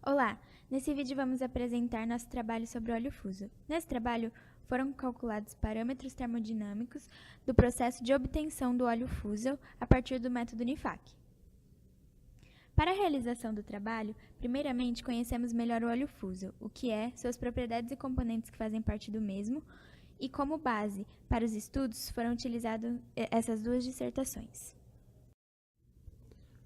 Olá! Nesse vídeo vamos apresentar nosso trabalho sobre óleo fuso. Nesse trabalho, foram calculados parâmetros termodinâmicos do processo de obtenção do óleo fuso a partir do método UNIFAC. Para a realização do trabalho, primeiramente conhecemos melhor o óleo fuso, o que é, suas propriedades e componentes que fazem parte do mesmo, e como base para os estudos foram utilizadas essas duas dissertações.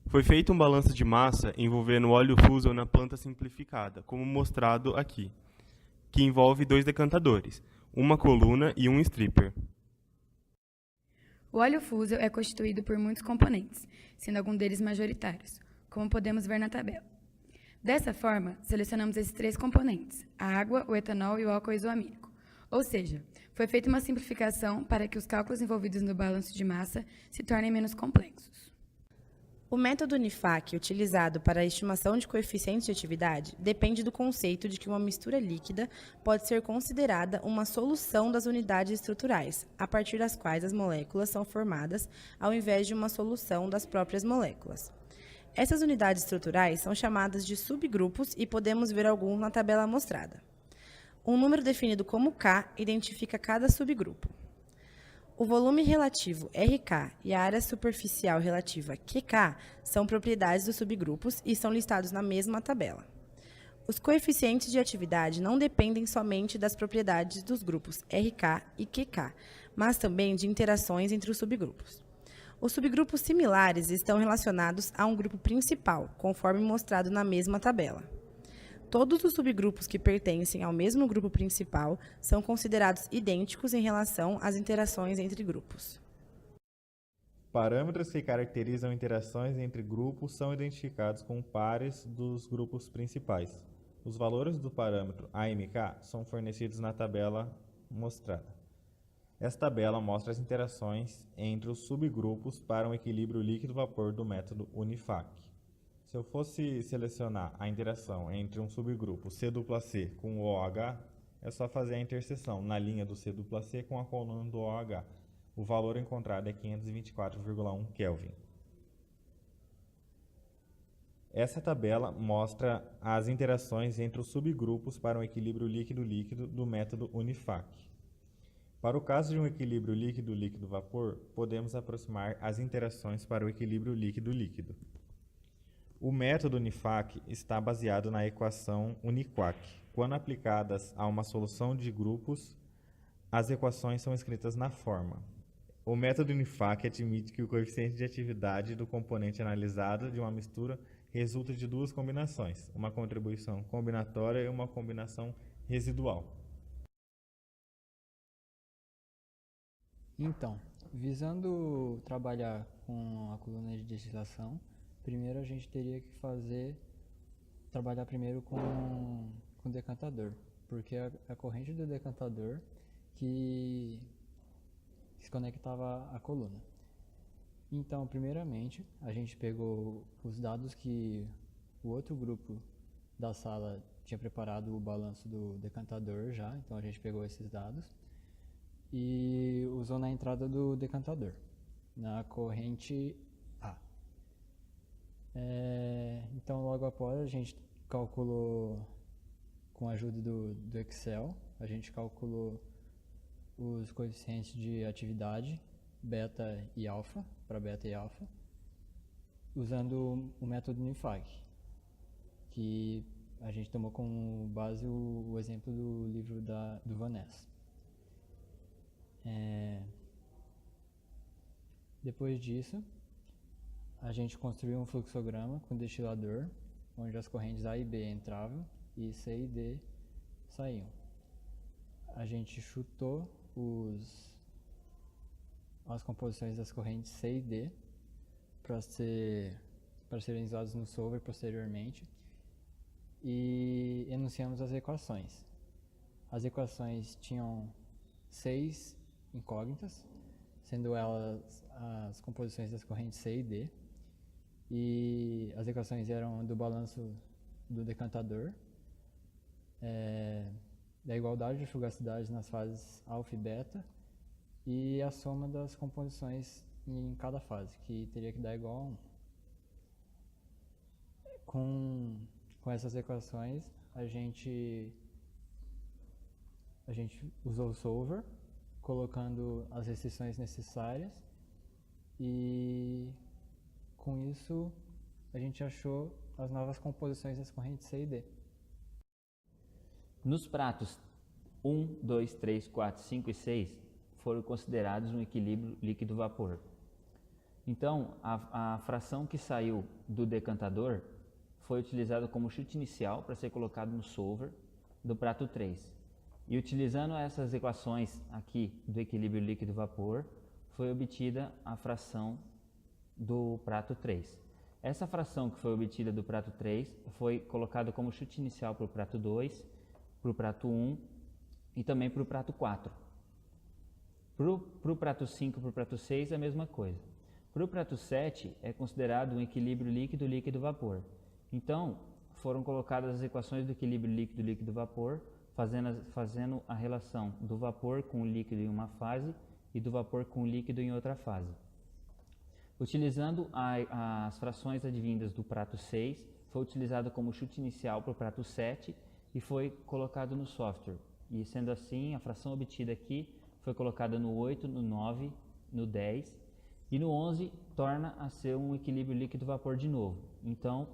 Foi feito um balanço de massa envolvendo o óleo fuso na planta simplificada, como mostrado aqui, que envolve 2 decantadores, uma coluna e um stripper. O óleo fuso é constituído por muitos componentes, sendo alguns deles majoritários, como podemos ver na tabela. Dessa forma, selecionamos esses 3 componentes, a água, o etanol e o álcool isoamínico. Ou seja, foi feita uma simplificação para que os cálculos envolvidos no balanço de massa se tornem menos complexos. O método UNIFAC, utilizado para a estimação de coeficientes de atividade, depende do conceito de que uma mistura líquida pode ser considerada uma solução das unidades estruturais, a partir das quais as moléculas são formadas, ao invés de uma solução das próprias moléculas. Essas unidades estruturais são chamadas de subgrupos e podemos ver alguns na tabela mostrada. Um número definido como K identifica cada subgrupo. O volume relativo RK e a área superficial relativa QK são propriedades dos subgrupos e são listados na mesma tabela. Os coeficientes de atividade não dependem somente das propriedades dos grupos RK e QK, mas também de interações entre os subgrupos. Os subgrupos similares estão relacionados a um grupo principal, conforme mostrado na mesma tabela. Todos os subgrupos que pertencem ao mesmo grupo principal são considerados idênticos em relação às interações entre grupos. Parâmetros que caracterizam interações entre grupos são identificados como pares dos grupos principais. Os valores do parâmetro AMK são fornecidos na tabela mostrada. Esta tabela mostra as interações entre os subgrupos para um equilíbrio líquido-vapor do método UNIFAC. Se eu fosse selecionar a interação entre um subgrupo C+C com o OH, é só fazer a interseção na linha do C+C com a coluna do OH. O valor encontrado é 524,1 Kelvin. Essa tabela mostra as interações entre os subgrupos para um equilíbrio líquido-líquido do método UNIFAC. Para o caso de um equilíbrio líquido-líquido-vapor, podemos aproximar as interações para o equilíbrio líquido-líquido. O método UNIFAC está baseado na equação UNIQUAC. Quando aplicadas a uma solução de grupos, as equações são escritas na forma. O método UNIFAC admite que o coeficiente de atividade do componente analisado de uma mistura resulta de 2 combinações, uma contribuição combinatória e uma combinação residual. Então, visando trabalhar com a coluna de destilação, primeiro a gente teria que trabalhar primeiro com o decantador, porque é a corrente do decantador que se conectava à coluna. Então, primeiramente, a gente pegou os dados que o outro grupo da sala tinha preparado o balanço do decantador já, então a gente pegou esses dados e usou na entrada do decantador, na corrente A. Então, logo após, a gente calculou, com a ajuda do Excel, a gente calculou os coeficientes de atividade, beta e alfa, para beta e alfa, usando o método UNIFAC, que a gente tomou como base o exemplo do livro do Van Ness. Depois disso, a gente construiu um fluxograma com destilador, onde as correntes A e B entravam e C e D saíam. A gente chutou as composições das correntes C e D para serem usadas no solver posteriormente e enunciamos as equações. As equações tinham 6 incógnitas, sendo elas as composições das correntes C e D, e as equações eram do balanço do decantador, da igualdade de fugacidade nas fases alfa e beta, e a soma das composições em cada fase, que teria que dar igual a 1. Com essas equações, a gente usou o solver, colocando as restrições necessárias, e com isso a gente achou as novas composições das correntes C e D. Nos pratos 1, 2, 3, 4, 5 e 6 foram considerados um equilíbrio líquido-vapor. Então, a fração que saiu do decantador foi utilizada como chute inicial para ser colocado no solver do prato 3. E utilizando essas equações aqui do equilíbrio líquido-vapor, foi obtida a fração do prato 3. Essa fração que foi obtida do prato 3 foi colocada como chute inicial para o prato 2, para o prato 1 e também para o prato 4. Para o prato 5 e para o prato 6 é a mesma coisa. Para o prato 7 é considerado um equilíbrio líquido-líquido-vapor. Então, foram colocadas as equações do equilíbrio líquido-líquido-vapor, fazendo a relação do vapor com o líquido em uma fase e do vapor com o líquido em outra fase. Utilizando as frações advindas do prato 6, foi utilizado como chute inicial para o prato 7 e foi colocado no software. E sendo assim, a fração obtida aqui foi colocada no 8, no 9, no 10 e no 11 torna a ser um equilíbrio líquido-vapor de novo. Então,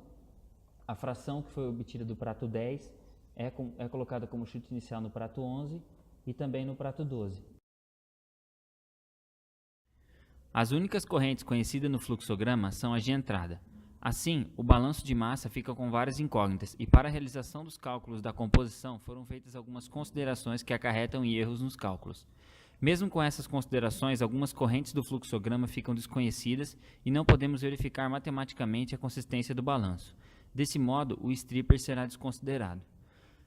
a fração que foi obtida do prato 10 é colocada como chute inicial no prato 11 e também no prato 12. As únicas correntes conhecidas no fluxograma são as de entrada. Assim, o balanço de massa fica com várias incógnitas e para a realização dos cálculos da composição foram feitas algumas considerações que acarretam em erros nos cálculos. Mesmo com essas considerações, algumas correntes do fluxograma ficam desconhecidas e não podemos verificar matematicamente a consistência do balanço. Desse modo, o stripper será desconsiderado.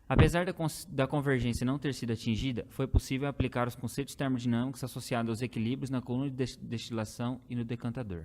Apesar da convergência não ter sido atingida, foi possível aplicar os conceitos termodinâmicos associados aos equilíbrios na coluna de destilação e no decantador.